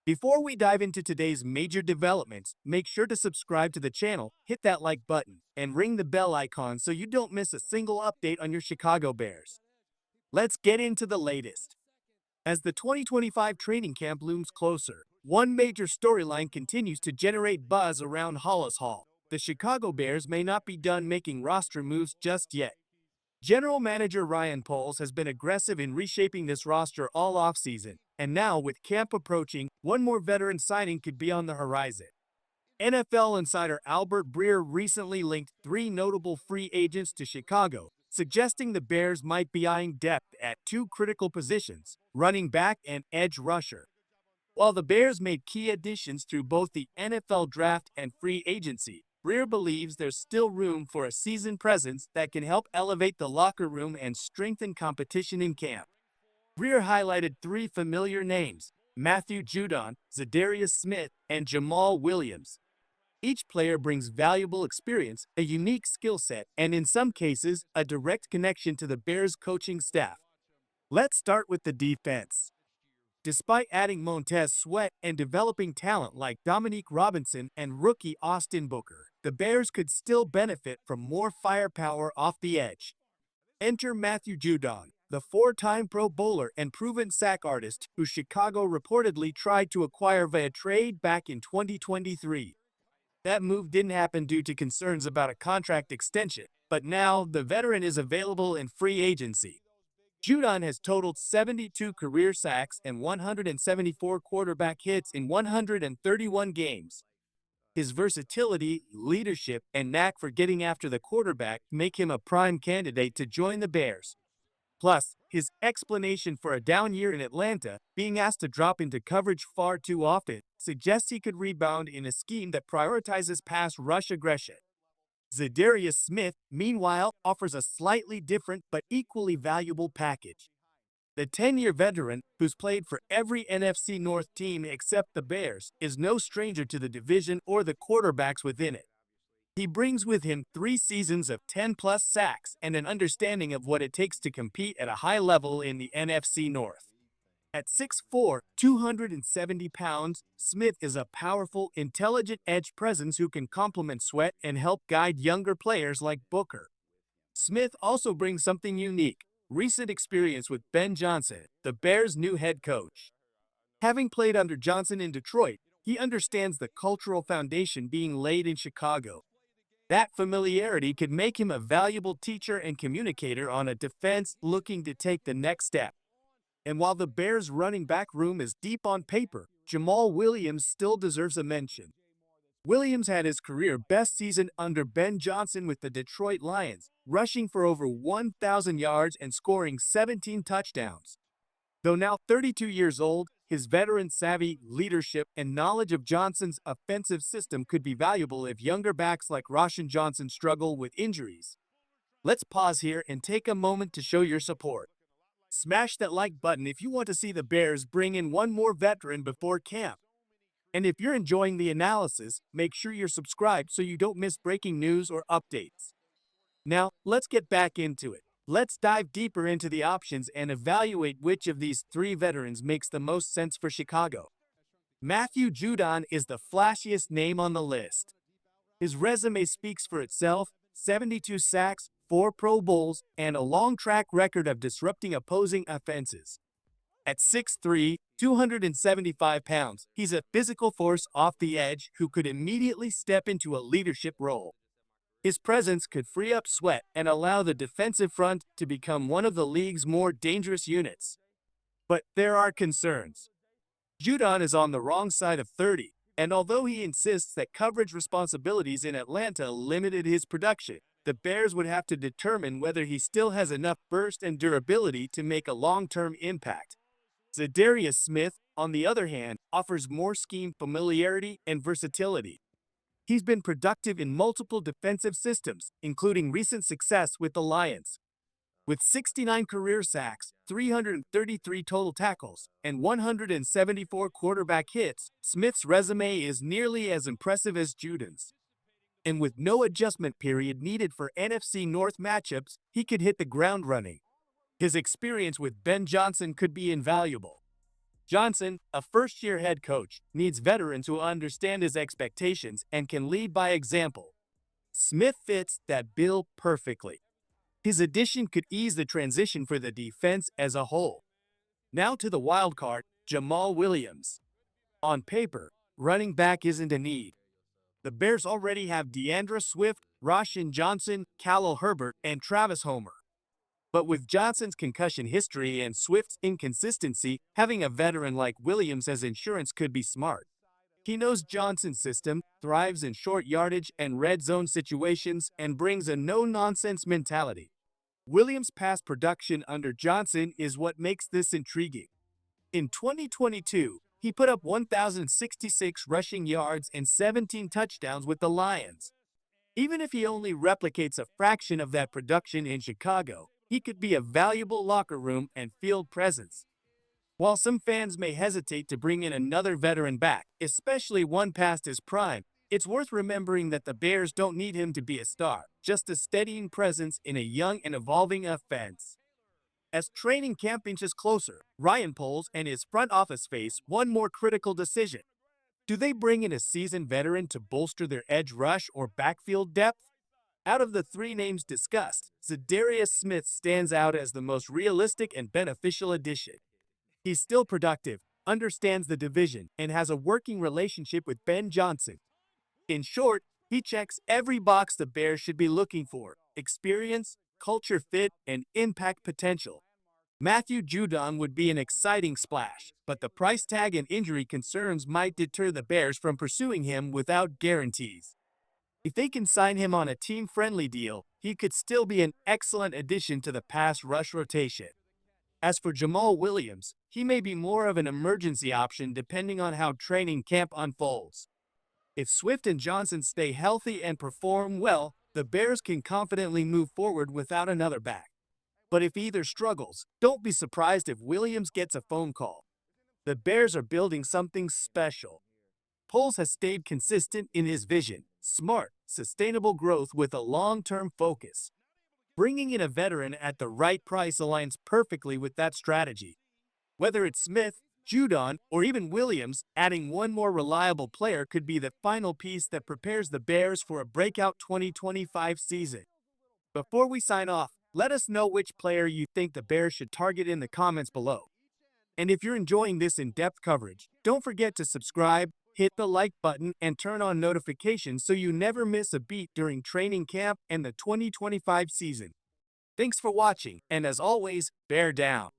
Before we dive into today's major developments, make sure to subscribe to the channel, hit that like button, and ring the bell icon so you don't miss a single update on your Chicago Bears. Let's get into the latest. As the 2025 training camp looms closer, one major storyline continues to generate buzz around Hollis Hall. The Chicago Bears may not be done making roster moves just yet. General Manager Ryan Poles has been aggressive in reshaping this roster all offseason, and now with camp approaching, one more veteran signing could be on the horizon. NFL insider Albert Breer recently linked three notable free agents to Chicago, suggesting the Bears might be eyeing depth at two critical positions, running back and edge rusher. While the Bears made key additions through both the NFL draft and free agency, Breer believes there's still room for a seasoned presence that can help elevate the locker room and strengthen competition in camp. Breer highlighted three familiar names: Matthew Judon, Za'Darius Smith, and Jamaal Williams. Each player brings valuable experience, a unique skill set, and in some cases, a direct connection to the Bears coaching staff. Let's start with the defense. Despite adding Montez Sweat and developing talent like Dominique Robinson and rookie Austin Booker, the Bears could still benefit from more firepower off the edge. Enter Matthew Judon, the four-time Pro Bowler and proven sack artist who Chicago reportedly tried to acquire via trade back in 2023. That move didn't happen due to concerns about a contract extension, but now the veteran is available in free agency. Judon has totaled 72 career sacks and 174 quarterback hits in 131 games. His versatility, leadership, and knack for getting after the quarterback make him a prime candidate to join the Bears. Plus, his explanation for a down year in Atlanta, being asked to drop into coverage far too often, suggests he could rebound in a scheme that prioritizes pass rush aggression. Za'Darius Smith, meanwhile, offers a slightly different but equally valuable package. The 10-year veteran, who's played for every NFC North team except the Bears, is no stranger to the division or the quarterbacks within it. He brings with him 3 seasons of 10-plus sacks and an understanding of what it takes to compete at a high level in the NFC North. At 6'4", 270 pounds, Smith is a powerful, intelligent edge presence who can complement Sweat and help guide younger players like Booker. Smith also brings something unique: recent experience with Ben Johnson, the Bears' new head coach. Having played under Johnson in Detroit, he understands the cultural foundation being laid in Chicago. That familiarity could make him a valuable teacher and communicator on a defense looking to take the next step. And while the Bears' running back room is deep on paper, Jamaal Williams still deserves a mention. Williams had his career best season under Ben Johnson with the Detroit Lions, rushing for over 1,000 yards and scoring 17 touchdowns. Though now 32 years old, his veteran savvy, leadership, and knowledge of Johnson's offensive system could be valuable if younger backs like Roshan Johnson struggle with injuries. Let's pause here and take a moment to show your support. Smash that like button if you want to see the Bears bring in one more veteran before camp. And if you're enjoying the analysis, make sure you're subscribed so you don't miss breaking news or updates. Now, let's get back into it. Let's dive deeper into the options and evaluate which of these three veterans makes the most sense for Chicago. Matthew Judon is the flashiest name on the list. His resume speaks for itself: 72 sacks, 4 Pro Bowls, and a long track record of disrupting opposing offenses. At 6'3", 275 pounds, he's a physical force off the edge who could immediately step into a leadership role. His presence could free up Sweat and allow the defensive front to become one of the league's more dangerous units. But there are concerns. Judon is on the wrong side of 30, and although he insists that coverage responsibilities in Atlanta limited his production, the Bears would have to determine whether he still has enough burst and durability to make a long-term impact. Za'Darius Smith, on the other hand, offers more scheme familiarity and versatility. He's been productive in multiple defensive systems, including recent success with the Lions. With 69 career sacks, 333 total tackles, and 174 quarterback hits, Smith's resume is nearly as impressive as Judon's. And with no adjustment period needed for NFC North matchups, he could hit the ground running. His experience with Ben Johnson could be invaluable. Johnson, a first-year head coach, needs veterans who understand his expectations and can lead by example. Smith fits that bill perfectly. His addition could ease the transition for the defense as a whole. Now to the wild card, Jamaal Williams. On paper, running back isn't a need. The Bears already have DeAndre Swift, Rashan Johnson, Khalil Herbert, and Travis Homer. But with Johnson's concussion history and Swift's inconsistency, having a veteran like Williams as insurance could be smart. He knows Johnson's system, thrives in short yardage and red zone situations, and brings a no-nonsense mentality. Williams' past production under Johnson is what makes this intriguing. In 2022, he put up 1,066 rushing yards and 17 touchdowns with the Lions. Even if he only replicates a fraction of that production in Chicago, he could be a valuable locker room and field presence. While some fans may hesitate to bring in another veteran back, especially one past his prime, it's worth remembering that the Bears don't need him to be a star, just a steadying presence in a young and evolving offense. As training camp inches closer, Ryan Poles and his front office face one more critical decision. Do they bring in a seasoned veteran to bolster their edge rush or backfield depth? Out of the three names discussed, Za'Darius Smith stands out as the most realistic and beneficial addition. He's still productive, understands the division, and has a working relationship with Ben Johnson. In short, he checks every box the Bears should be looking for: experience, culture fit, and impact potential. Matthew Judon would be an exciting splash, but the price tag and injury concerns might deter the Bears from pursuing him without guarantees. If they can sign him on a team-friendly deal, he could still be an excellent addition to the pass rush rotation. As for Jamaal Williams, he may be more of an emergency option depending on how training camp unfolds. If Swift and Johnson stay healthy and perform well, the Bears can confidently move forward without another back. But if either struggles, don't be surprised if Williams gets a phone call. The Bears are building something special. Poles has stayed consistent in his vision: smart, sustainable growth with a long-term focus. Bringing in a veteran at the right price aligns perfectly with that strategy. Whether it's Smith, Judon, or even Williams, adding one more reliable player could be the final piece that prepares the Bears for a breakout 2025 season. Before we sign off, let us know which player you think the Bears should target in the comments below. And if you're enjoying this in-depth coverage, don't forget to subscribe, hit the like button, and turn on notifications so you never miss a beat during training camp and the 2025 season. Thanks for watching, and as always, bear down.